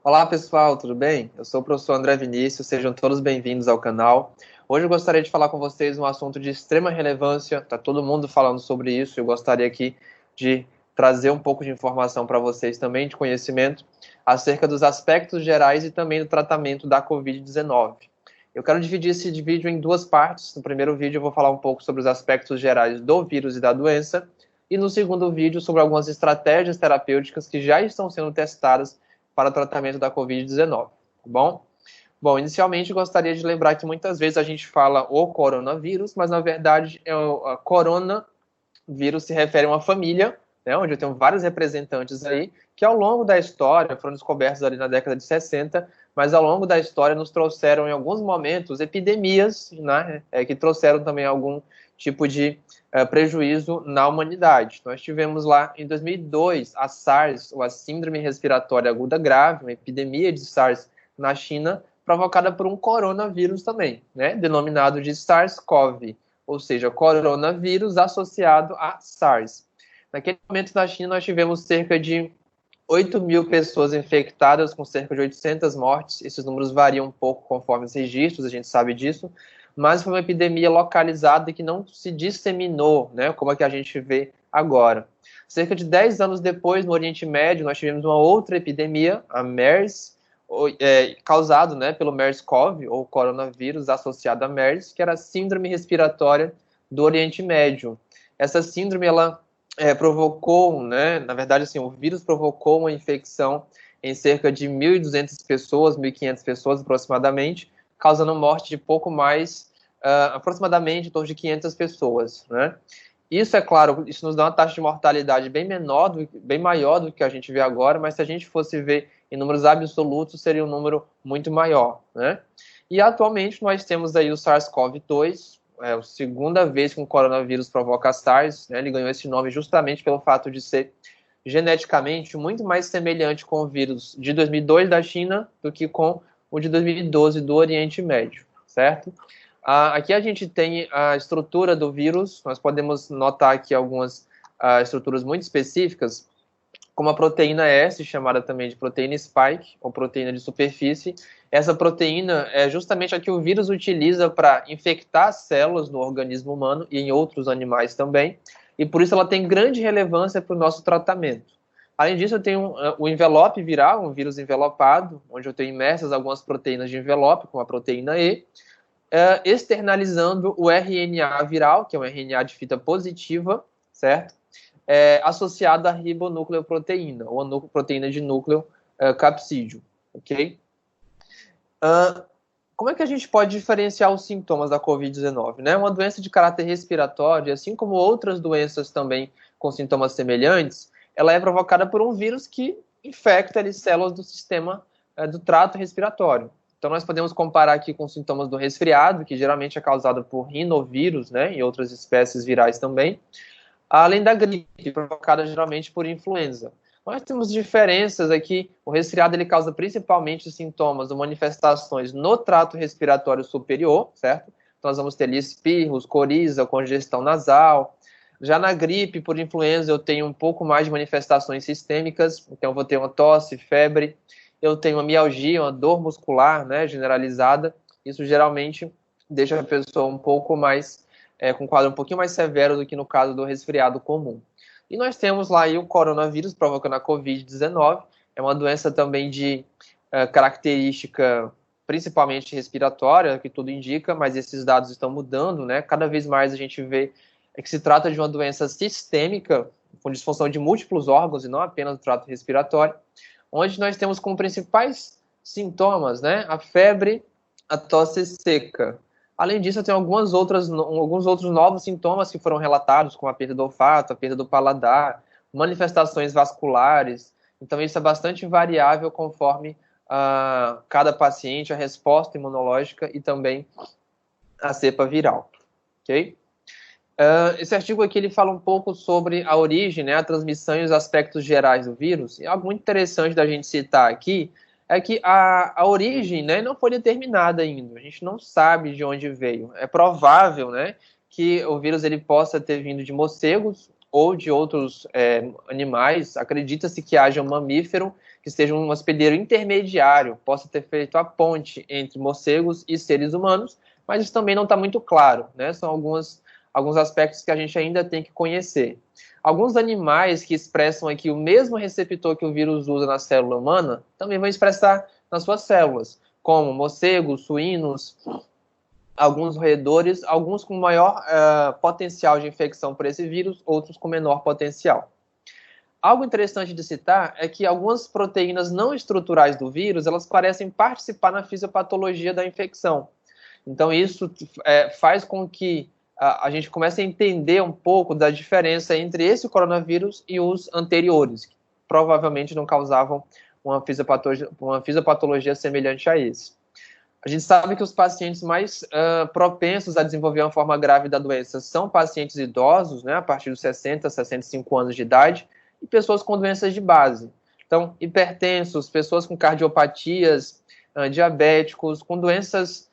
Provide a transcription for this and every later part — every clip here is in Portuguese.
Olá pessoal, tudo bem? Eu sou o professor André Vinícius, sejam todos bem-vindos ao canal. Hoje eu gostaria de falar com vocês um assunto de extrema relevância, está todo mundo falando sobre isso, eu gostaria aqui de trazer um pouco de informação para vocês também, de conhecimento, acerca dos aspectos gerais e também do tratamento da Covid-19. Eu quero dividir esse vídeo em duas partes. No primeiro vídeo eu vou falar um pouco sobre os aspectos gerais do vírus e da doença, e no segundo vídeo sobre algumas estratégias terapêuticas que já estão sendo testadas para o tratamento da Covid-19, tá bom? Bom, inicialmente eu gostaria de lembrar que muitas vezes a gente fala o coronavírus, mas na verdade a coronavírus se refere a uma família, né, onde eu tenho vários representantes aí, que ao longo da história foram descobertos ali na década de 60, mas ao longo da história nos trouxeram em alguns momentos epidemias, né, que trouxeram também algum tipo de prejuízo na humanidade. Nós tivemos lá em 2002 a SARS, ou a Síndrome Respiratória Aguda Grave, uma epidemia de SARS na China, provocada por um coronavírus também, né, denominado de SARS-CoV, ou seja, coronavírus associado a SARS. Naquele momento na China nós tivemos cerca de 8 mil pessoas infectadas, com cerca de 800 mortes. Esses números variam um pouco conforme os registros, a gente sabe disso, mas foi uma epidemia localizada que não se disseminou, né, como é que a gente vê agora. Cerca de 10 anos depois, no Oriente Médio, nós tivemos uma outra epidemia, a MERS, causado, né, pelo MERS-CoV, ou coronavírus associado a MERS, que era a Síndrome Respiratória do Oriente Médio. Essa síndrome, ela provocou, né, na verdade, assim, o vírus provocou uma infecção em cerca de 1.200 pessoas, 1.500 pessoas aproximadamente, causando morte de pouco mais, aproximadamente, em torno de 500 pessoas, né? Isso, é claro, isso nos dá uma taxa de mortalidade bem maior do que a gente vê agora, mas se a gente fosse ver em números absolutos, seria um número muito maior, né? E atualmente nós temos aí o SARS-CoV-2, a segunda vez que um coronavírus provoca a SARS, né? Ele ganhou esse nome justamente pelo fato de ser geneticamente muito mais semelhante com o vírus de 2002 da China do que com o de 2012 do Oriente Médio, certo? Aqui a gente tem a estrutura do vírus, nós podemos notar aqui algumas estruturas muito específicas, como a proteína S, chamada também de proteína spike, ou proteína de superfície. Essa proteína é justamente a que o vírus utiliza para infectar células no organismo humano e em outros animais também, e por isso ela tem grande relevância para o nosso tratamento. Além disso, eu tenho o envelope viral, um vírus envelopado, onde eu tenho imersas algumas proteínas de envelope, como a proteína E, externalizando o RNA viral, que é um RNA de fita positiva, certo? Associado à ribonucleoproteína, ou a proteína de núcleo capsídeo, ok? Como é que a gente pode diferenciar os sintomas da Covid-19? Né? Uma doença de caráter respiratório, assim como outras doenças também com sintomas semelhantes, ela é provocada por um vírus que infecta ali, células do sistema do trato respiratório. Então, nós podemos comparar aqui com os sintomas do resfriado, que geralmente é causado por rinovírus, né, e outras espécies virais também, além da gripe, provocada geralmente por influenza. Nós temos diferenças aqui. O resfriado ele causa principalmente sintomas ou manifestações no trato respiratório superior, certo? Então, nós vamos ter ali espirros, coriza, congestão nasal. Já na gripe, por influenza, eu tenho um pouco mais de manifestações sistêmicas, então eu vou ter uma tosse, febre, eu tenho uma mialgia, uma dor muscular, né, generalizada. Isso geralmente deixa a pessoa um pouco mais, com um quadro um pouquinho mais severo do que no caso do resfriado comum. E nós temos lá aí o coronavírus provocando a Covid-19, é uma doença também de característica principalmente respiratória, que tudo indica, mas esses dados estão mudando, né? Cada vez mais a gente vê que se trata de uma doença sistêmica, com disfunção de múltiplos órgãos e não apenas do trato respiratório, onde nós temos como principais sintomas, né, a febre, a tosse seca. Além disso, tem alguns outros novos sintomas que foram relatados, como a perda do olfato, a perda do paladar, manifestações vasculares. Então, isso é bastante variável conforme cada paciente, a resposta imunológica e também a cepa viral. Ok? Esse artigo aqui ele fala um pouco sobre a origem, né, a transmissão e os aspectos gerais do vírus. E algo muito interessante da gente citar aqui é que a origem, né, não foi determinada ainda. A gente não sabe de onde veio. É provável, né, que o vírus ele possa ter vindo de morcegos ou de outros animais. Acredita-se que haja um mamífero que seja um hospedeiro intermediário, possa ter feito a ponte entre morcegos e seres humanos, mas isso também não está muito claro, né? São alguns aspectos que a gente ainda tem que conhecer. Alguns animais que expressam aqui o mesmo receptor que o vírus usa na célula humana, também vão expressar nas suas células, como morcegos, suínos, alguns roedores, alguns com maior potencial de infecção por esse vírus, outros com menor potencial. Algo interessante de citar é que algumas proteínas não estruturais do vírus, elas parecem participar na fisiopatologia da infecção. Então, isso faz com que a gente comece a entender um pouco da diferença entre esse coronavírus e os anteriores, que provavelmente não causavam uma fisiopatologia semelhante a esse. A gente sabe que os pacientes mais propensos a desenvolver uma forma grave da doença são pacientes idosos, né, a partir dos 60, 65 anos de idade, e pessoas com doenças de base. Então, hipertensos, pessoas com cardiopatias, diabéticos, com doenças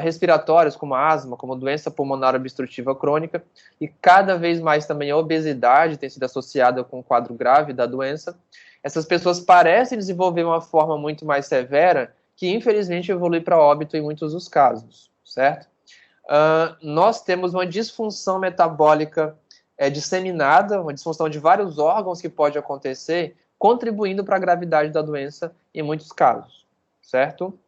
respiratórias, como a asma, como doença pulmonar obstrutiva crônica, e cada vez mais também a obesidade tem sido associada com o quadro grave da doença. Essas pessoas parecem desenvolver uma forma muito mais severa, que infelizmente evolui para óbito em muitos dos casos, certo? Nós temos uma disfunção metabólica disseminada, uma disfunção de vários órgãos que pode acontecer, contribuindo para a gravidade da doença em muitos casos, certo?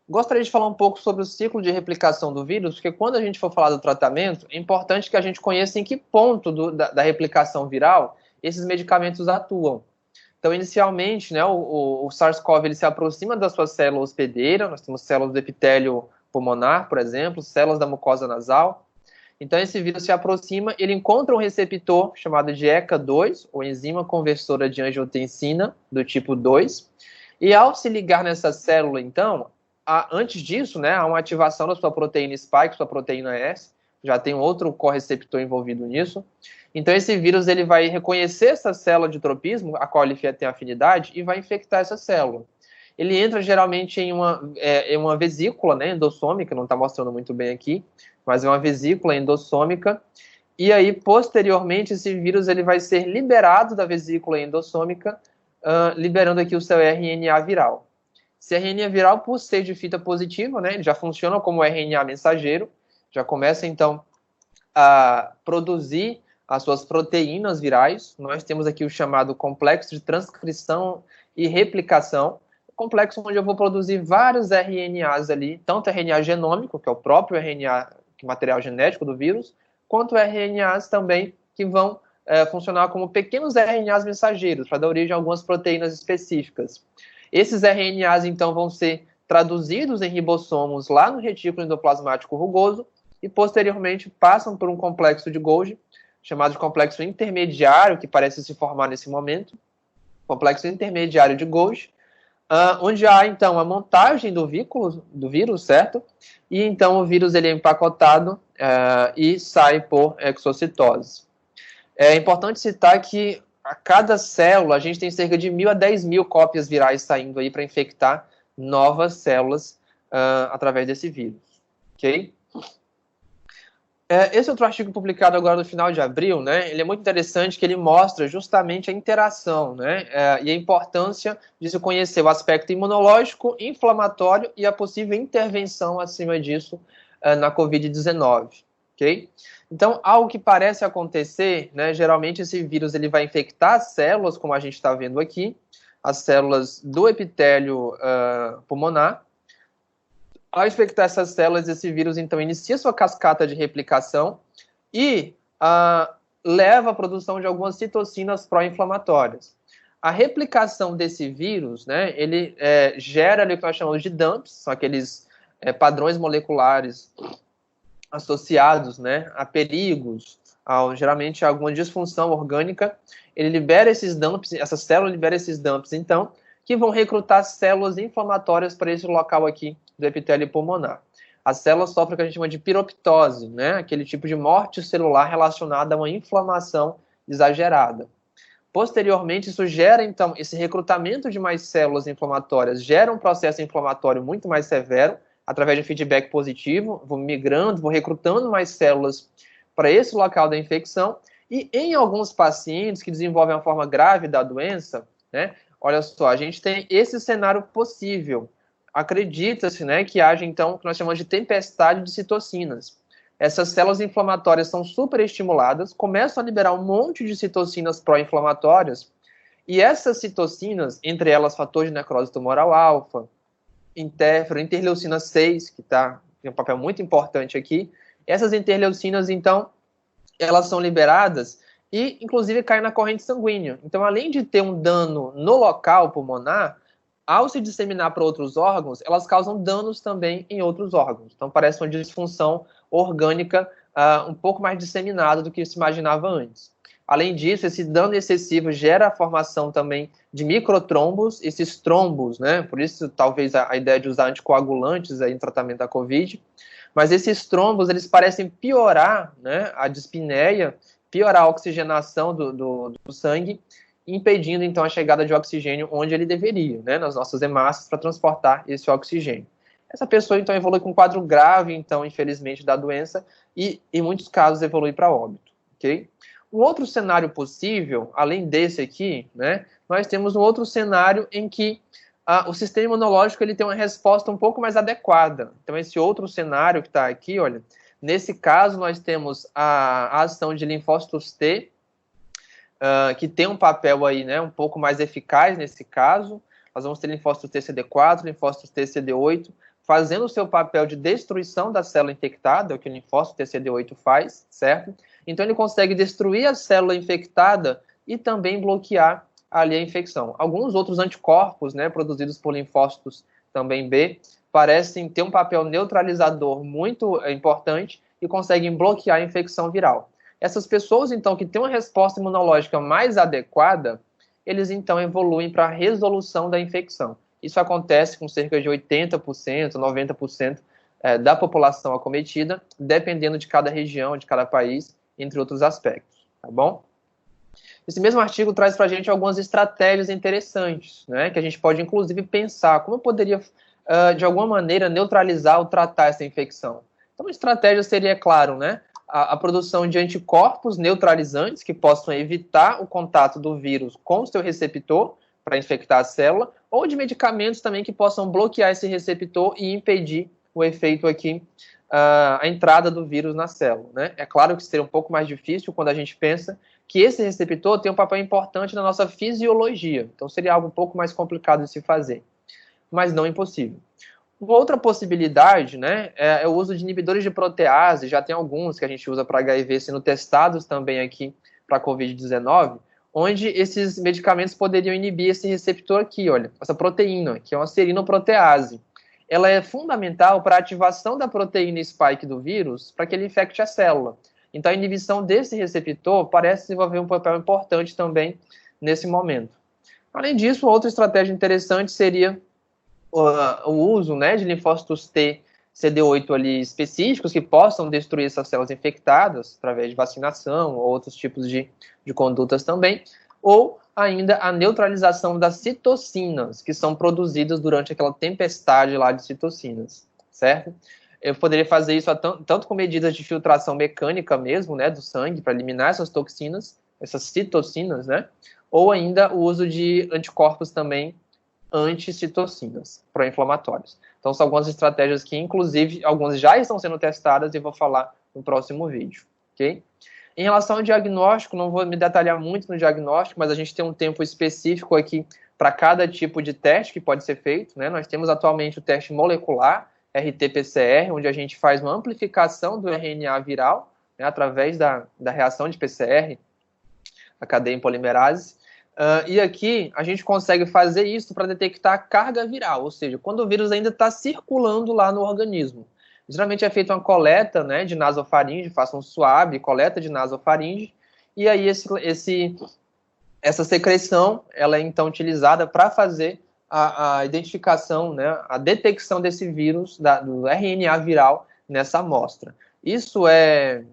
Gostaria de falar um pouco sobre o ciclo de replicação do vírus, porque quando a gente for falar do tratamento, é importante que a gente conheça em que ponto da replicação viral esses medicamentos atuam. Então, inicialmente, né, o SARS-CoV ele se aproxima da sua célula hospedeira, nós temos células do epitélio pulmonar, por exemplo, células da mucosa nasal. Então, esse vírus se aproxima, ele encontra um receptor chamado de ECA2, ou enzima conversora de angiotensina, do tipo 2, e ao se ligar nessa célula, então, antes disso, né, há uma ativação da sua proteína spike, sua proteína S, já tem outro correceptor envolvido nisso. Então, esse vírus ele vai reconhecer essa célula de tropismo, a qual ele tem afinidade, e vai infectar essa célula. Ele entra geralmente em uma vesícula, né, endossômica, não está mostrando muito bem aqui, mas é uma vesícula endossômica, e aí, posteriormente, esse vírus ele vai ser liberado da vesícula endossômica, liberando aqui o seu RNA viral. Esse RNA viral, por ser de fita positiva, né, ele já funciona como RNA mensageiro, já começa, então, a produzir as suas proteínas virais. Nós temos aqui o chamado complexo de transcrição e replicação, complexo onde eu vou produzir vários RNAs ali, tanto RNA genômico, que é o próprio RNA, que é o material genético do vírus, quanto RNAs também que vão funcionar como pequenos RNAs mensageiros, para dar origem a algumas proteínas específicas. Esses RNAs, então, vão ser traduzidos em ribossomos lá no retículo endoplasmático rugoso e, posteriormente, passam por um complexo de Golgi, chamado de complexo intermediário, que parece se formar nesse momento, complexo intermediário de Golgi, onde há, então, a montagem do vírus, certo? E, então, o vírus ele é empacotado e sai por exocitose. É importante citar que a cada célula a gente tem cerca de 1.000 a 10.000 cópias virais saindo aí para infectar novas células através desse vírus, ok? Esse outro artigo publicado agora no final de abril, né, ele é muito interessante, que ele mostra justamente a interação, né, e a importância de se conhecer o aspecto imunológico, inflamatório e a possível intervenção acima disso na Covid-19, ok? Então, algo que parece acontecer, né, geralmente esse vírus ele vai infectar as células, como a gente está vendo aqui, as células do epitélio pulmonar. Ao infectar essas células, esse vírus, então, inicia sua cascata de replicação e leva à produção de algumas citocinas pró-inflamatórias. A replicação desse vírus, né, ele gera ali o que nós chamamos de dumps, são aqueles padrões moleculares associados, né, a perigos, geralmente a alguma disfunção orgânica. Ele libera esses dumps, essa célula libera esses dumps, então, que vão recrutar células inflamatórias para esse local aqui do epitélio pulmonar. A célula sofre o que a gente chama de piroptose, né, aquele tipo de morte celular relacionada a uma inflamação exagerada. Posteriormente, isso gera, então, esse recrutamento de mais células inflamatórias, gera um processo inflamatório muito mais severo, através de feedback positivo, vou migrando, vou recrutando mais células para esse local da infecção, E em alguns pacientes que desenvolvem uma forma grave da doença, né, olha só, a gente tem esse cenário possível. Acredita-se, né, que haja, então, o que nós chamamos de tempestade de citocinas. Essas células inflamatórias são superestimuladas, começam a liberar um monte de citocinas pró-inflamatórias, e essas citocinas, entre elas fator de necrose tumoral alfa, interferon, interleucina 6, que tem um papel muito importante aqui, essas interleucinas, então, elas são liberadas e, inclusive, caem na corrente sanguínea. Então, além de ter um dano no local pulmonar, ao se disseminar para outros órgãos, elas causam danos também em outros órgãos. Então, parece uma disfunção orgânica um pouco mais disseminada do que se imaginava antes. Além disso, esse dano excessivo gera a formação também de microtrombos, esses trombos, né? Por isso, talvez, a ideia de usar anticoagulantes aí no tratamento da COVID. Mas esses trombos, eles parecem piorar, né, a dispneia, piorar a oxigenação do sangue, impedindo, então, a chegada de oxigênio onde ele deveria, né, nas nossas hemácias, para transportar esse oxigênio. Essa pessoa, então, evolui com um quadro grave, então, infelizmente, da doença, e, em muitos casos, evolui para óbito, ok? Um outro cenário possível, além desse aqui, né, nós temos um outro cenário em que o sistema imunológico ele tem uma resposta um pouco mais adequada. Então, esse outro cenário que está aqui, olha, nesse caso, nós temos a ação de linfócitos T, que tem um papel aí, né, um pouco mais eficaz nesse caso. Nós vamos ter linfócitos T CD4, linfócitos T CD8, fazendo o seu papel de destruição da célula infectada, é o que o linfócito T CD8 faz, certo? Então, ele consegue destruir a célula infectada e também bloquear ali a infecção. Alguns outros anticorpos, né, produzidos por linfócitos também B, parecem ter um papel neutralizador muito importante e conseguem bloquear a infecção viral. Essas pessoas, então, que têm uma resposta imunológica mais adequada, eles, então, evoluem para a resolução da infecção. Isso acontece com cerca de 80%, 90% da população acometida, dependendo de cada região, de cada país, entre outros aspectos, tá bom? Esse mesmo artigo traz para a gente algumas estratégias interessantes, né, que a gente pode, inclusive, pensar como eu poderia, de alguma maneira, neutralizar ou tratar essa infecção. Então, uma estratégia seria, é claro, né, a produção de anticorpos neutralizantes que possam evitar o contato do vírus com o seu receptor para infectar a célula, ou de medicamentos também que possam bloquear esse receptor e impedir o efeito aqui, a entrada do vírus na célula, né? É claro que seria um pouco mais difícil quando a gente pensa que esse receptor tem um papel importante na nossa fisiologia. Então, seria algo um pouco mais complicado de se fazer, mas não impossível. Uma outra possibilidade, né, é o uso de inibidores de protease. Já tem alguns que a gente usa para HIV sendo testados também aqui para COVID-19, onde esses medicamentos poderiam inibir esse receptor aqui, olha, essa proteína, que é uma serinoprotease. Ela é fundamental para a ativação da proteína spike do vírus para que ele infecte a célula. Então, a inibição desse receptor parece desenvolver um papel importante também nesse momento. Além disso, outra estratégia interessante seria o uso, né, de linfócitos T CD8 ali específicos que possam destruir essas células infectadas através de vacinação ou outros tipos de condutas também, ou ainda a neutralização das citocinas que são produzidas durante aquela tempestade lá de citocinas, certo? Eu poderia fazer isso tanto com medidas de filtração mecânica mesmo, né, do sangue, para eliminar essas toxinas, essas citocinas, né, ou ainda o uso de anticorpos também anticitocinas pró-inflamatórios. Então, são algumas estratégias que, inclusive, algumas já estão sendo testadas e vou falar no próximo vídeo, ok? Em relação ao diagnóstico, não vou me detalhar muito no diagnóstico, mas a gente tem um tempo específico aqui para cada tipo de teste que pode ser feito, né? Nós temos atualmente o teste molecular, RT-PCR, onde a gente faz uma amplificação do RNA viral, né, através da reação de PCR, a cadeia em polimerase. E aqui a gente consegue fazer isso para detectar a carga viral, ou seja, quando o vírus ainda está circulando lá no organismo. Geralmente é feita uma coleta, né, de nasofaringe, faça um swab, coleta de nasofaringe, e aí essa secreção ela é então utilizada para fazer a identificação, né, a detecção desse vírus, do RNA viral nessa amostra. Isso é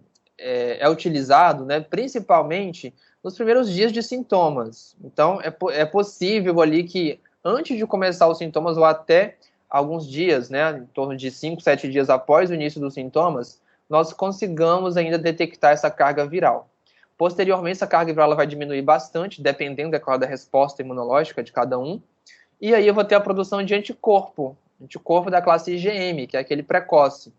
utilizado, né, principalmente nos primeiros dias de sintomas. Então, é possível ali que, antes de começar os sintomas, ou até alguns dias, né, em torno de 5, 7 dias após o início dos sintomas, nós consigamos ainda detectar essa carga viral. Posteriormente, essa carga viral vai diminuir bastante, dependendo, é claro, da resposta imunológica de cada um. E aí eu vou ter a produção de anticorpo da classe IgM, que é aquele precoce.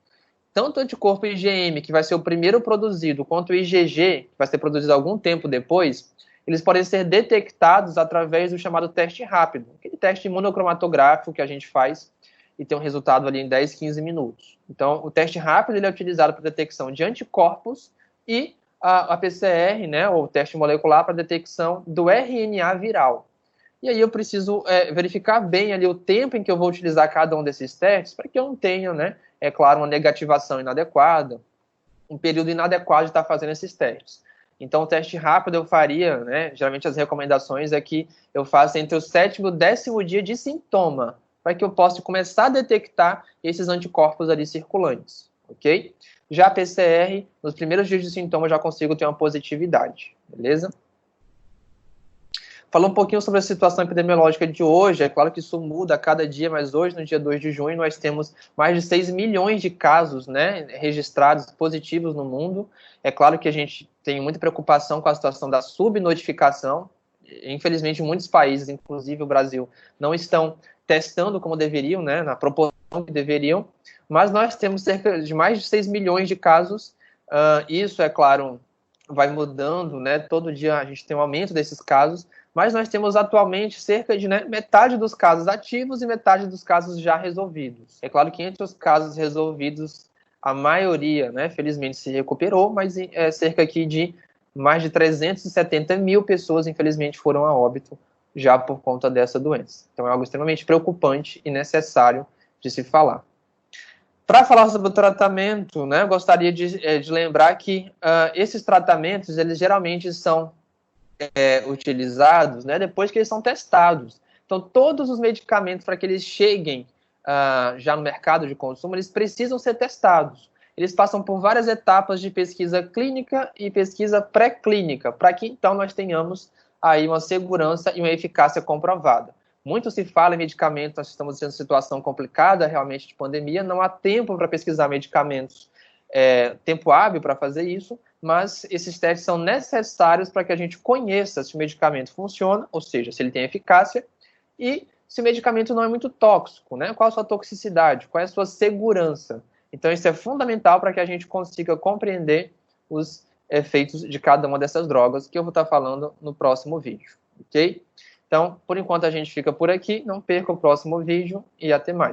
Tanto o anticorpo IgM, que vai ser o primeiro produzido, quanto o IgG, que vai ser produzido algum tempo depois, eles podem ser detectados através do chamado teste rápido, aquele teste imunocromatográfico que a gente faz e tem um resultado ali em 10, 15 minutos. Então, o teste rápido ele é utilizado para detecção de anticorpos e a PCR, né, ou teste molecular para detecção do RNA viral. E aí eu preciso verificar bem ali o tempo em que eu vou utilizar cada um desses testes para que eu não tenha, né, é claro, uma negativação inadequada, um período inadequado de estar fazendo esses testes. Então, o teste rápido eu faria, né, geralmente as recomendações é que eu faça entre o 7º e o 10º dia de sintoma, para que eu possa começar a detectar esses anticorpos ali circulantes, ok? Já a PCR, nos primeiros dias de sintoma, eu já consigo ter uma positividade, beleza? Falando um pouquinho sobre a situação epidemiológica de hoje, é claro que isso muda a cada dia, mas hoje, no dia 2 de junho, nós temos mais de 6 milhões de casos, né, registrados positivos no mundo. É claro que a gente tem muita preocupação com a situação da subnotificação. Infelizmente, muitos países, inclusive o Brasil, não estão testando como deveriam, né, na proporção que deveriam, mas nós temos cerca de mais de 6 milhões de casos. Isso, é claro, vai mudando, né, todo dia a gente tem um aumento desses casos, mas nós temos atualmente cerca de metade dos casos ativos e metade dos casos já resolvidos. É claro que entre os casos resolvidos, a maioria, né, felizmente, se recuperou, mas cerca aqui de mais de 370 mil pessoas, infelizmente, foram a óbito já por conta dessa doença. Então é algo extremamente preocupante e necessário de se falar. Para falar sobre o tratamento, né, eu gostaria de lembrar que esses tratamentos, eles geralmente são utilizados, né, depois que eles são testados. Então, todos os medicamentos, para que eles cheguem já no mercado de consumo, eles precisam ser testados. Eles passam por várias etapas de pesquisa clínica e pesquisa pré-clínica, para que, então, nós tenhamos aí uma segurança e uma eficácia comprovada. Muito se fala em medicamentos, nós estamos em uma situação complicada, realmente, de pandemia, não há tempo para pesquisar medicamentos, tempo hábil para fazer isso, mas esses testes são necessários para que a gente conheça se o medicamento funciona, ou seja, se ele tem eficácia, e se o medicamento não é muito tóxico, né? Qual a sua toxicidade, qual é a sua segurança. Então, isso é fundamental para que a gente consiga compreender os efeitos de cada uma dessas drogas, que eu vou estar falando no próximo vídeo, ok? Então, por enquanto a gente fica por aqui, não perca o próximo vídeo e até mais.